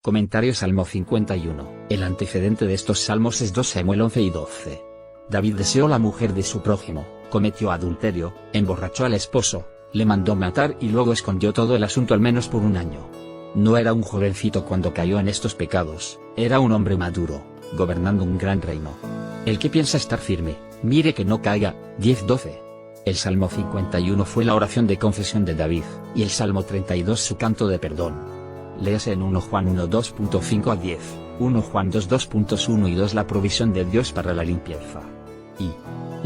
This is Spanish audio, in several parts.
Comentario Salmo 51. El antecedente de estos salmos es 2 Samuel 11 y 12. David deseó la mujer de su prójimo, cometió adulterio, emborrachó al esposo, le mandó matar y luego escondió todo el asunto al menos por un año. No era un jovencito cuando cayó en estos pecados, era un hombre maduro, gobernando un gran reino. El que piensa estar firme, mire que no caiga. 10-12. El Salmo 51 fue la oración de confesión de David, y el Salmo 32 su canto de perdón. Léase en 1 Juan 1 2.5 a 10, 1 Juan 2 2.1 y 2 la provisión de Dios para la limpieza. Y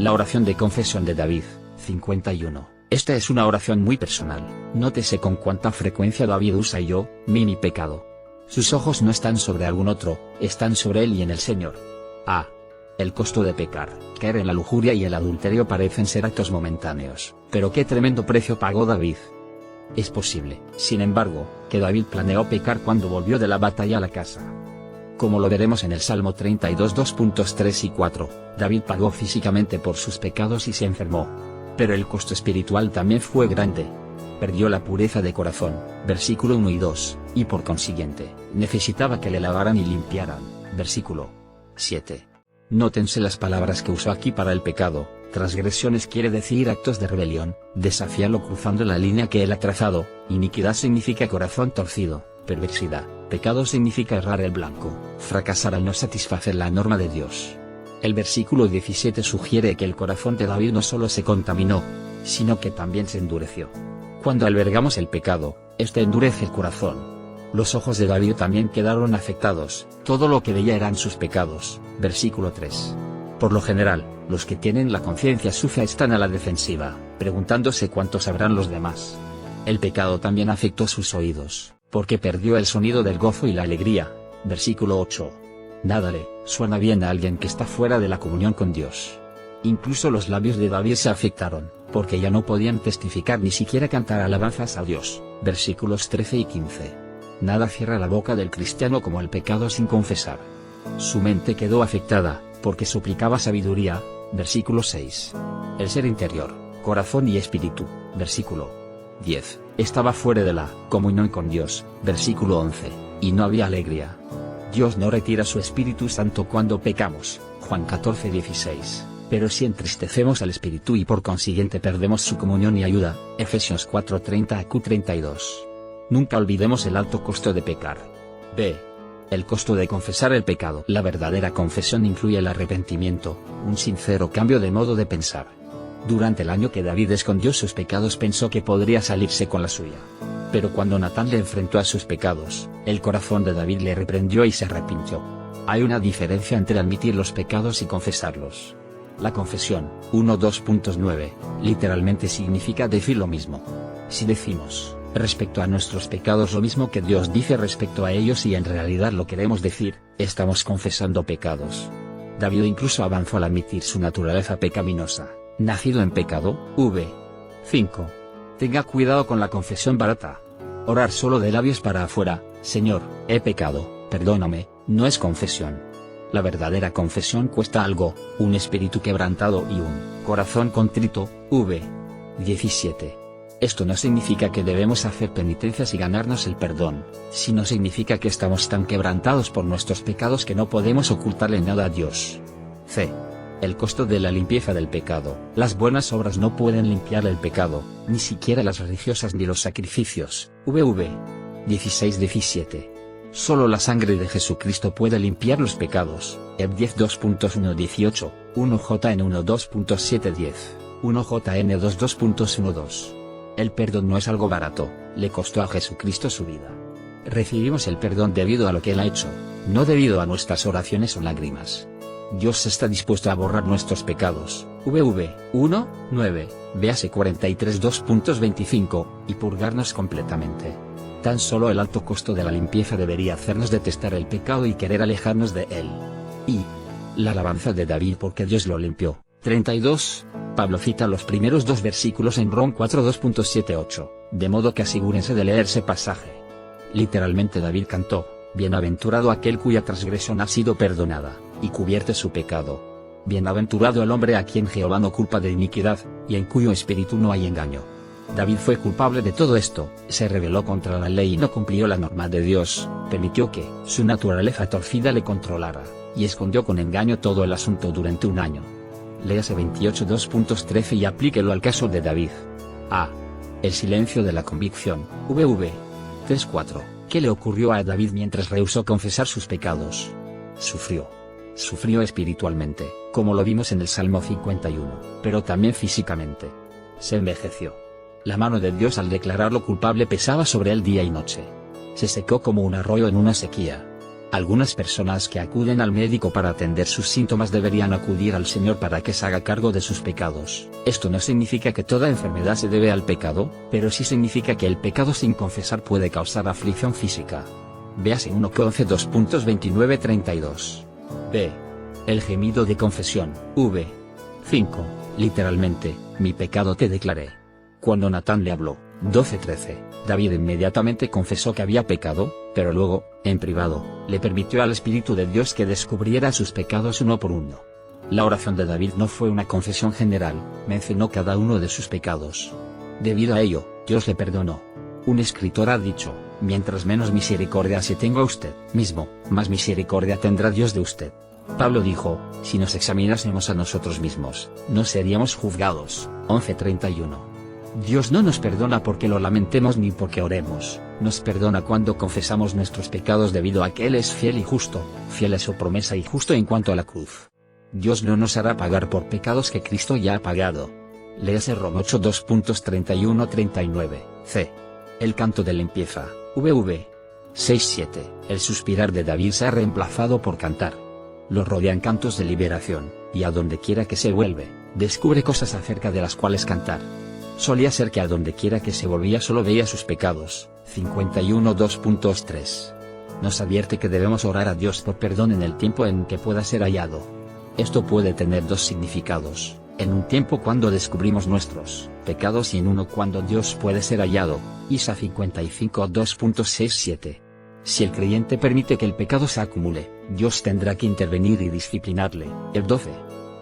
la oración de confesión de David, 51. Esta es una oración muy personal, nótese con cuánta frecuencia David usa yo, mi pecado. Sus ojos no están sobre algún otro, están sobre él y en el Señor. A. El costo de pecar, caer en la lujuria y el adulterio parecen ser actos momentáneos, pero qué tremendo precio pagó David. Es posible, sin embargo, que David planeó pecar cuando volvió de la batalla a la casa. Como lo veremos en el Salmo 32 2.3 y 4, David pagó físicamente por sus pecados y se enfermó. Pero el costo espiritual también fue grande. Perdió la pureza de corazón, versículo 1 y 2, y por consiguiente, necesitaba que le lavaran y limpiaran, versículo 7. Nótense las palabras que usó aquí para el pecado. Transgresiones quiere decir actos de rebelión, desafiarlo cruzando la línea que él ha trazado. Iniquidad significa corazón torcido, perversidad. Pecado significa errar el blanco, fracasar al no satisfacer la norma de Dios. El versículo 17 sugiere que el corazón de David no solo se contaminó, sino que también se endureció. Cuando albergamos el pecado, este endurece el corazón. Los ojos de David también quedaron afectados, todo lo que veía eran sus pecados, versículo 3. Por lo general, los que tienen la conciencia sucia están a la defensiva, preguntándose cuánto sabrán los demás. El pecado también afectó sus oídos, porque perdió el sonido del gozo y la alegría, versículo 8. Nada le suena bien a alguien que está fuera de la comunión con Dios. Incluso los labios de David se afectaron, porque ya no podían testificar ni siquiera cantar alabanzas a Dios, versículos 13 y 15. Nada cierra la boca del cristiano como el pecado sin confesar. Su mente quedó afectada, porque suplicaba sabiduría, versículo 6. El ser interior, corazón y espíritu, versículo 10, estaba fuera de la comunión con Dios, versículo 11, y no había alegría. Dios no retira su Espíritu Santo cuando pecamos, Juan 14:16, pero si entristecemos al Espíritu y por consiguiente perdemos su comunión y ayuda, Efesios 4:30 a Q32. Nunca olvidemos el alto costo de pecar. B. El costo de confesar el pecado. La verdadera confesión incluye el arrepentimiento, un sincero cambio de modo de pensar. Durante el año que David escondió sus pecados pensó que podría salirse con la suya. Pero cuando Natán le enfrentó a sus pecados, el corazón de David le reprendió y se arrepintió. Hay una diferencia entre admitir los pecados y confesarlos. La confesión, 1:2.9, literalmente significa decir lo mismo. Si decimos respecto a nuestros pecados lo mismo que Dios dice respecto a ellos y en realidad lo queremos decir, estamos confesando pecados. David incluso avanzó al admitir su naturaleza pecaminosa, nacido en pecado. 5. Tenga cuidado con la confesión barata. Orar solo de labios para afuera, Señor, he pecado, perdóname, no es confesión. La verdadera confesión cuesta algo, un espíritu quebrantado y un corazón contrito. 17. Esto no significa que debemos hacer penitencias y ganarnos el perdón, sino significa que estamos tan quebrantados por nuestros pecados que no podemos ocultarle nada a Dios. C. El costo de la limpieza del pecado. Las buenas obras no pueden limpiar el pecado, ni siquiera las religiosas ni los sacrificios. 16:17. Solo la sangre de Jesucristo puede limpiar los pecados. Heb 10:2.1-18, 1 JN 1:2.7-10, 1 JN 2:2.12. El perdón no es algo barato, le costó a Jesucristo su vida. Recibimos el perdón debido a lo que Él ha hecho, no debido a nuestras oraciones o lágrimas. Dios está dispuesto a borrar nuestros pecados, 1:9, véase 43 2.25, y purgarnos completamente. Tan solo el alto costo de la limpieza debería hacernos detestar el pecado y querer alejarnos de él. Y la alabanza de David porque Dios lo limpió. 32. Pablo cita los primeros dos versículos en Rom 4:2.7-8, de modo que asegúrense de leer ese pasaje. Literalmente David cantó, bienaventurado aquel cuya transgresión ha sido perdonada, y cubierte su pecado. Bienaventurado el hombre a quien Jehová no culpa de iniquidad, y en cuyo espíritu no hay engaño. David fue culpable de todo esto, se rebeló contra la ley y no cumplió la norma de Dios, permitió que su naturaleza torcida le controlara, y escondió con engaño todo el asunto durante un año. Léase 28 2.13 y aplíquelo al caso de David. A. El silencio de la convicción, vv. 3.4. ¿Qué le ocurrió a David mientras rehusó confesar sus pecados? Sufrió espiritualmente, como lo vimos en el Salmo 51, pero también físicamente. Se envejeció. La mano de Dios al declararlo culpable pesaba sobre él día y noche. Se secó como un arroyo en una sequía. Algunas personas que acuden al médico para atender sus síntomas deberían acudir al Señor para que se haga cargo de sus pecados. Esto no significa que toda enfermedad se debe al pecado, pero sí significa que el pecado sin confesar puede causar aflicción física. Véase 1 Corintios 2.29-32. B. El gemido de confesión, v. 5. Literalmente, mi pecado te declaré. Cuando Natán le habló, 12:13, David inmediatamente confesó que había pecado, pero luego, en privado, le permitió al Espíritu de Dios que descubriera sus pecados uno por uno. La oración de David no fue una confesión general, mencionó cada uno de sus pecados. Debido a ello, Dios le perdonó. Un escritor ha dicho, mientras menos misericordia se tenga a usted mismo, más misericordia tendrá Dios de usted. Pablo dijo, si nos examinásemos a nosotros mismos, no seríamos juzgados, 11:31. Dios no nos perdona porque lo lamentemos ni porque oremos, nos perdona cuando confesamos nuestros pecados debido a que Él es fiel y justo, fiel a su promesa y justo en cuanto a la cruz. Dios no nos hará pagar por pecados que Cristo ya ha pagado. Léase Rom 8 2.31-39, c. El canto de limpieza, vv. 6-7, el suspirar de David se ha reemplazado por cantar. Lo rodean cantos de liberación, y a donde quiera que se vuelve, descubre cosas acerca de las cuales cantar. Solía ser que a donde quiera que se volvía solo veía sus pecados, 51 2.3. Nos advierte que debemos orar a Dios por perdón en el tiempo en que pueda ser hallado. Esto puede tener dos significados, en un tiempo cuando descubrimos nuestros pecados y en uno cuando Dios puede ser hallado, Isa 55 2.67. Si el creyente permite que el pecado se acumule, Dios tendrá que intervenir y disciplinarle. El 12.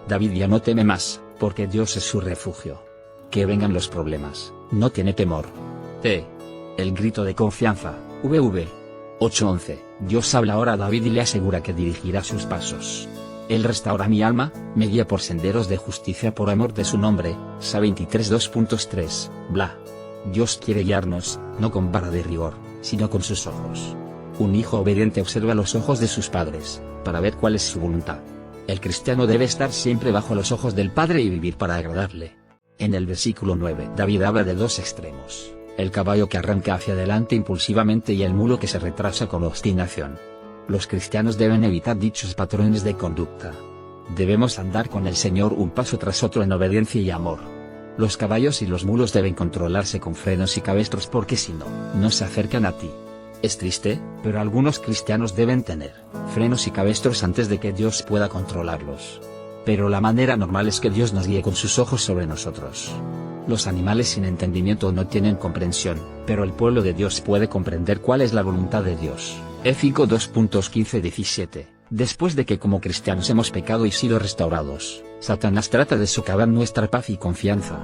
David ya no teme más, porque Dios es su refugio. Que vengan los problemas, no tiene temor. T. El grito de confianza, vv. 8:11. Dios habla ahora a David y le asegura que dirigirá sus pasos. Él restaura mi alma, me guía por senderos de justicia por amor de su nombre, Sa 23 2.3, bla. Dios quiere guiarnos, no con vara de rigor, sino con sus ojos. Un hijo obediente observa los ojos de sus padres, para ver cuál es su voluntad. El cristiano debe estar siempre bajo los ojos del Padre y vivir para agradarle. En el versículo 9, David habla de dos extremos, el caballo que arranca hacia adelante impulsivamente y el mulo que se retrasa con obstinación. Los cristianos deben evitar dichos patrones de conducta. Debemos andar con el Señor un paso tras otro en obediencia y amor. Los caballos y los mulos deben controlarse con frenos y cabestros porque si no, no se acercan a ti. Es triste, pero algunos cristianos deben tener frenos y cabestros antes de que Dios pueda controlarlos. Pero la manera normal es que Dios nos guíe con sus ojos sobre nosotros. Los animales sin entendimiento no tienen comprensión, pero el pueblo de Dios puede comprender cuál es la voluntad de Dios. Éfico 2.15-17. Después de que como cristianos hemos pecado y sido restaurados, Satanás trata de socavar nuestra paz y confianza.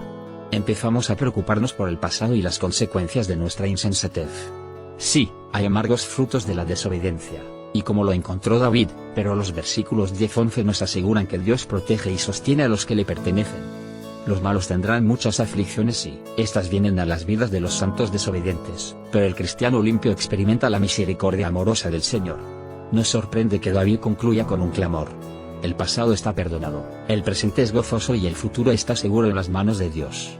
Empezamos a preocuparnos por el pasado y las consecuencias de nuestra insensatez. Sí, hay amargos frutos de la desobediencia, y como lo encontró David, pero los versículos 10-11 nos aseguran que Dios protege y sostiene a los que le pertenecen. Los malos tendrán muchas aflicciones y estas vienen a las vidas de los santos desobedientes, pero el cristiano limpio experimenta la misericordia amorosa del Señor. Nos sorprende que David concluya con un clamor. El pasado está perdonado, el presente es gozoso y el futuro está seguro en las manos de Dios.